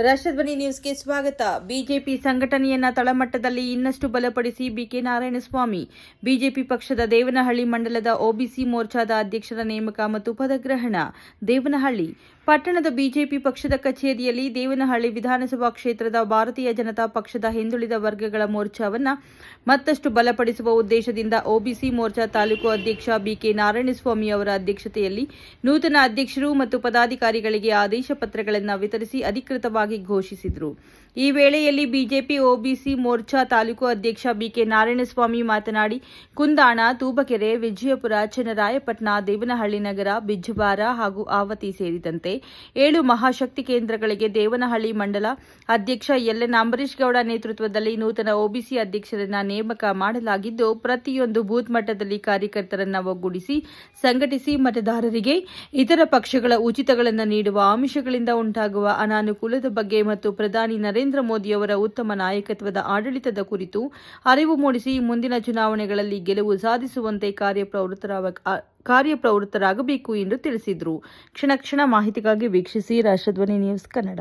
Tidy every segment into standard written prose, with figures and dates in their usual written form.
ರಾಷ್ಟ್ರಧ್ವನಿ ನ್ಯೂಸ್ಗೆ ಸ್ವಾಗತ. ಬಿಜೆಪಿ ಸಂಘಟನೆಯನ್ನ ತಳಮಟ್ಟದಲ್ಲಿ ಇನ್ನಷ್ಟು ಬಲಪಡಿಸಿ ಬಿಕೆ ನಾರಾಯಣಸ್ವಾಮಿ. ಬಿಜೆಪಿ ಪಕ್ಷದ ದೇವನಹಳ್ಳಿ ಮಂಡಲದ ಒಬಿಸಿ ಮೋರ್ಚಾದ ಅಧ್ಯಕ್ಷರ ನೇಮಕ ಮತ್ತು ಪದಗ್ರಹಣ. ದೇವನಹಳ್ಳಿ ಪಟ್ಟಣದ ಬಿಜೆಪಿ ಪಕ್ಷದ ಕಚೇರಿಯಲ್ಲಿ ದೇವನಹಳ್ಳಿ ವಿಧಾನಸಭಾ ಕ್ಷೇತ್ರದ ಭಾರತೀಯ ಜನತಾ ಪಕ್ಷದ ಹಿಂದುಳಿದ ವರ್ಗಗಳ ಮೋರ್ಚಾವನ್ನು ಮತ್ತಷ್ಟು ಬಲಪಡಿಸುವ ಉದ್ದೇಶದಿಂದ ಒಬಿಸಿ ಮೋರ್ಚಾ ತಾಲೂಕು ಅಧ್ಯಕ್ಷ ಬಿಕೆ ನಾರಾಯಣಸ್ವಾಮಿ ಅವರ ಅಧ್ಯಕ್ಷತೆಯಲ್ಲಿ ನೂತನ ಅಧ್ಯಕ್ಷರು ಮತ್ತು ಪದಾಧಿಕಾರಿಗಳಿಗೆ ಆದೇಶ ಪತ್ರಗಳನ್ನು ವಿತರಿಸಿ ಅಧಿಕೃತವಾಗಿ ಘೋಷಿಸಿದರು. ಈ ವೇಳೆಯಲ್ಲಿ ಬಿಜೆಪಿ ಒಬಿಸಿ ಮೋರ್ಚಾ ತಾಲೂಕು ಅಧ್ಯಕ್ಷ ಬಿಕೆ ನಾರಾಯಣಸ್ವಾಮಿ ಮಾತನಾಡಿ, ಕುಂದಾಣ, ತೂಬಕೆರೆ, ವಿಜಯಪುರ, ಚನ್ನರಾಯಪಟ್ಟಣ, ದೇವನಹಳ್ಳಿ ನಗರ, ಬಿಜ್ಜಬಾರ ಹಾಗೂ ಆವತಿ ಸೇರಿದಂತೆ 7 ಮಹಾಶಕ್ತಿ ಕೇಂದ್ರಗಳಿಗೆ ದೇವನಹಳ್ಳಿ ಮಂಡಲ ಅಧ್ಯಕ್ಷ ಎಲ್ಎನ್ ಅಂಬರೀಶ್ ಗೌಡ ನೇತೃತ್ವದಲ್ಲಿ ನೂತನ ಒಬಿಸಿ ಅಧ್ಯಕ್ಷರನ್ನ ನೇಮಕ ಮಾಡಲಾಗಿದ್ದು, ಪ್ರತಿಯೊಂದು ಬೂತ್ ಮಟ್ಟದಲ್ಲಿ ಕಾರ್ಯಕರ್ತರನ್ನ ಒಗ್ಗೂಡಿಸಿ ಸಂಘಟಿಸಿ ಮತದಾರರಿಗೆ ಇತರ ಪಕ್ಷಗಳ ಉಚಿತಗಳನ್ನು ನೀಡುವ ಆಮಿಷಗಳಿಂದ ಉಂಟಾಗುವ ಅನಾನುಕೂಲದ ಬಗ್ಗೆ ಮತ್ತು ಪ್ರಧಾನಿ ನರೇಂದ್ರ ಮೋದಿಯವರ ಉತ್ತಮ ನಾಯಕತ್ವದ ಆಡಳಿತದ ಕುರಿತು ಅರಿವು ಮೂಡಿಸಿ ಮುಂದಿನ ಚುನಾವಣೆಗಳಲ್ಲಿ ಗೆಲುವು ಸಾಧಿಸುವಂತೆ ಕಾರ್ಯಪ್ರವೃತ್ತರಾಗಬೇಕು ಎಂದು ತಿಳಿಸಿದರು. ಕ್ಷಣ ಕ್ಷಣ ಮಾಹಿತಿಗಾಗಿ ವೀಕ್ಷಿಸಿ ರಾಷ್ಟ್ರಧ್ವನಿ ನ್ಯೂಸ್ ಕನ್ನಡ.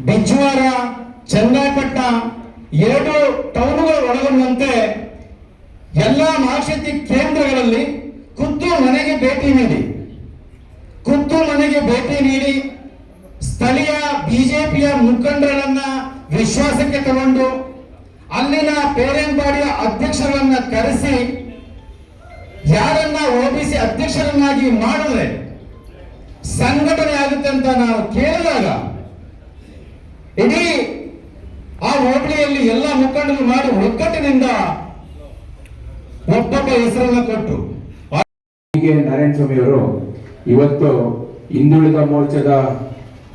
ಬಿಜ್ಜವಾರ, ಚನ್ನರಾಯಪಟ್ಟಣ 2 ಟೌನ್ಗಳು ಒಳಗೊಂಡಂತೆ ಎಲ್ಲ ಮಹಾಶಕ್ತಿ ಕೇಂದ್ರಗಳಲ್ಲಿ ಖುದ್ದು ಮನೆಗೆ ಭೇಟಿ ನೀಡಿ ಸ್ಥಳೀಯ ಬಿಜೆಪಿಯ ಮುಖಂಡರನ್ನ ವಿಶ್ವಾಸಕ್ಕೆ ತಗೊಂಡು ಅಲ್ಲಿನ ಪೇರೆಂಟ್ ಬಾಡಿಯ ಅಧ್ಯಕ್ಷರನ್ನ ಕರೆಸಿ ಯಾರನ್ನ ಒಬಿಸಿ ಅಧ್ಯಕ್ಷರನ್ನಾಗಿ ಮಾಡಿದ್ರೆ ಸಂಘಟನೆ ಆಗುತ್ತೆ ಅಂತ ನಾವು ಕೇಳಿದಾಗ ಇಡೀ ಆ ಹೋಬಳಿಯಲ್ಲಿ ಎಲ್ಲ ಮುಖಂಡರು ಮಾಡಿ ಒಗ್ಗಟ್ಟಿನಿಂದ ಒಬ್ಬೊಬ್ಬ ಹೆಸರನ್ನ ಕೊಟ್ಟು ನಾರಾಯಣಸ್ವಾಮಿ ಅವರು ಇವತ್ತು ಹಿಂದುಳಿದ ಮೋರ್ಚಾದ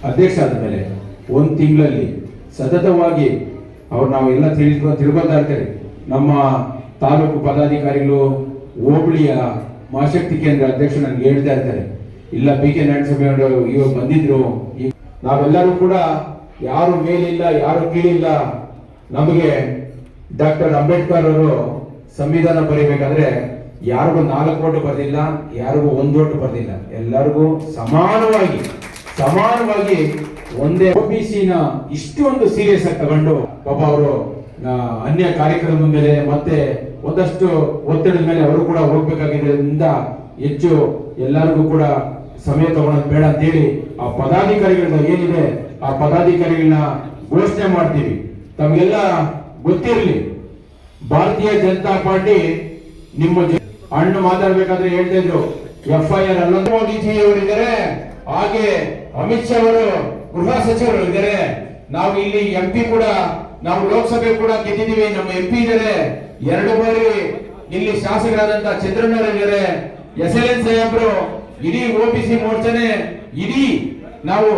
ಅಧ್ಯಕ್ಷ ಆದ ಮೇಲೆ 1 ತಿಂಗಳಲ್ಲಿ ಸತತವಾಗಿ ಅವ್ರು ನಾವೆಲ್ಲ ತಿಳ್ಕೊತಾ ಇರ್ತಾರೆ. ನಮ್ಮ ತಾಲೂಕು ಪದಾಧಿಕಾರಿಗಳು ಹೋಬಳಿಯ ಮಹಾಶಕ್ತಿ ಕೇಂದ್ರ ಅಧ್ಯಕ್ಷ ನನಗೆ ಹೇಳ್ತಾ ಇರ್ತಾರೆ, ಇಲ್ಲ ಬಿಕೆ ನಾರಾಯಣಸ್ವಾಮಿ ಅವರು ಇವಾಗ ಬಂದಿದ್ರು. ನಾವೆಲ್ಲರೂ ಕೂಡ ಯಾರು ಮೇಲಿಲ್ಲ ಯಾರು ಕೀಳಿಲ್ಲ. ನಮಗೆ ಡಾಕ್ಟರ್ ಅಂಬೇಡ್ಕರ್ ಅವರು ಸಂವಿಧಾನ ಬರೀಬೇಕಾದ್ರೆ ಯಾರಿಗೂ 4 ಓಟು ಬರ್ದಿಲ್ಲ, ಯಾರಿಗೂ 1 ಓಟು ಬರ್ದಿಲ್ಲ. ಎಲ್ಲರಿಗೂ ಸಮಾನವಾಗಿ ಒಂದೇ ಒಬಿಸಿನ ಇಷ್ಟೊಂದು ಸೀರಿಯಸ್ ಆಗಿ ತಗೊಂಡು ಪಾಪ ಅವರು ಅನ್ಯ ಕಾರ್ಯಕ್ರಮದ ಮೇಲೆ ಮತ್ತೆ ಒಂದಷ್ಟು ಒತ್ತಡದ ಮೇಲೆ ಅವರು ಕೂಡ ಹೋಗ್ಬೇಕಾಗಿದ್ದರಿಂದ ಹೆಚ್ಚು ಎಲ್ಲರಿಗೂ ಕೂಡ ಸಮಯ ತಗೊಳ್ಳೋದು ಬೇಡ ಅಂತೇಳಿ ಆ ಪದಾಧಿಕಾರಿಗಳ ಏನಿದೆ ಆ ಪದಾಧಿಕಾರಿಗಳನ್ನ ಘೋಷಣೆ ಮಾಡ್ತೀವಿ. ತಮಗೆಲ್ಲ ಗೊತ್ತಿರಲಿ, ಭಾರತೀಯ ಜನತಾ ಪಾರ್ಟಿ ನಿಮ್ಮ ಅಣ್ಣ ಮಾತಾಡ್ಬೇಕಾದ್ರೆ ಹೇಳ್ತಾ ಇದ್ರು, FIR ಮೋದಿಜಿಯವರಿದ್ದಾರೆ, ಹಾಗೆ ಅಮಿತ್ ಶಾ ಅವರು ಗೃಹ ಸಚಿವರು ಇದ್ದಾರೆ, ನಾವು ಇಲ್ಲಿ MP ಕೂಡ ನಾವು ಲೋಕಸಭೆ ಕೂಡ ಗೆದ್ದಿದ್ದೀವಿ, ನಮ್ಮ MP ಇದ್ದಾರೆ, 2 ಬಾರಿ ಇಲ್ಲಿ ಶಾಸಕರಾದಂತ ಚಂದ್ರಣ್ಣವರು ಇದ್ದಾರೆ, SLN ಸಾಹೇಬ್ರು, ಇಡೀ ಒಬಿಸಿ ಮೋರ್ಚಾನೆ ಇಡೀ ನಾವು